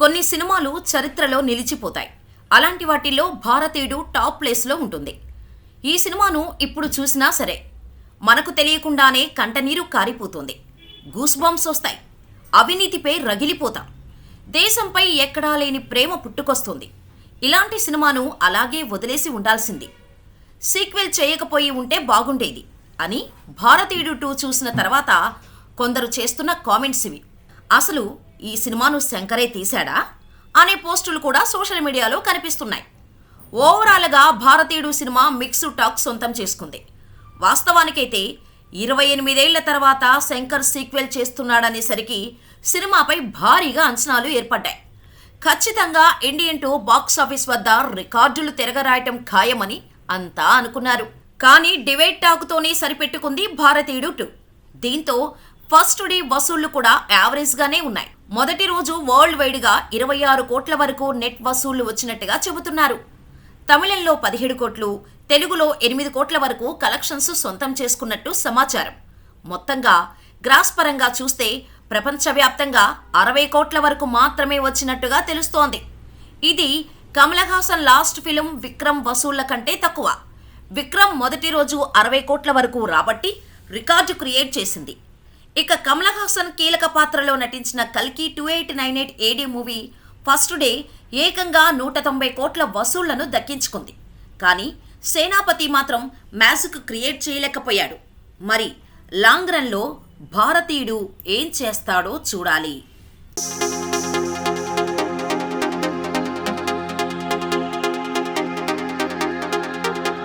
కొన్ని సినిమాలు చరిత్రలో నిలిచిపోతాయి. అలాంటి వాటిల్లో భారతీయుడు టాప్ ప్లేస్లో ఉంటుంది. ఈ సినిమాను ఇప్పుడు చూసినా సరే మనకు తెలియకుండానే కంటనీరు కారిపోతుంది. గూస్ బంప్స్ వస్తాయి. అవినీతిపై రగిలిపోతాం. దేశంపై ఎక్కడా లేని ప్రేమ పుట్టుకొస్తుంది. ఇలాంటి సినిమాను అలాగే వదిలేసి ఉండాల్సింది. సీక్వెల్ చేయకపోయి ఉంటే బాగుండేది అని భారతీయుడు 2 చూసిన తర్వాత కొందరు చేస్తున్న కామెంట్స్ ఇవి. అసలు ఈ సినిమాను శంకరే తీశాడా అనే పోస్టులు కూడా సోషల్ మీడియాలో కనిపిస్తున్నాయి. ఓవరాల్గా భారతీయుడు సినిమా మిక్స్డ్ టాక్ సొంతం చేసుకుంది. వాస్తవానికైతే 28 ఏళ్ల తర్వాత శంకర్ సీక్వెల్ చేస్తున్నాడనేసరికి సినిమాపై భారీగా అంచనాలు ఏర్పడ్డాయి. ఖచ్చితంగా ఇండియన్ 2 బాక్సాఫీస్ వద్ద రికార్డులు తిరగరాయటం ఖాయమని అంతా అనుకున్నారు. కానీ డివైడ్ టాక్తోనే సరిపెట్టుకుంది భారతీయుడు 2. దీంతో ఫస్ట్ డే వసూళ్లు కూడా యావరేజ్గానే ఉన్నాయి. మొదటి రోజు వరల్డ్ వైడ్గా 26 కోట్ల వరకు నెట్ వసూళ్లు వచ్చినట్టుగా చెబుతున్నారు. తమిళంలో 17 కోట్లు, తెలుగులో 8 కోట్ల వరకు కలెక్షన్స్ సొంతం చేసుకున్నట్టు సమాచారం. మొత్తంగా గ్రాస్ పరంగా చూస్తే ప్రపంచవ్యాప్తంగా 60 కోట్ల వరకు మాత్రమే వచ్చినట్టుగా తెలుస్తోంది. ఇది కమల్ హాసన్ లాస్ట్ ఫిలిం విక్రమ్ వసూళ్ల కంటే తక్కువ. విక్రమ్ మొదటి రోజు 60 కోట్ల వరకు రాబట్టి రికార్డు క్రియేట్ చేసింది. ఇక కమల్ హాసన్ కీలక పాత్రలో నటించిన కల్కి 2898 AD మూవీ ఫస్ట్ డే ఏకంగా 190 కోట్ల వసూళ్లను దక్కించుకుంది. కానీ సేనాపతి మాత్రం మ్యాజిక్ క్రియేట్ చేయలేకపోయాడు. మరి లాంగ్ రన్లో భారతీయుడు ఏం చేస్తాడో చూడాలి.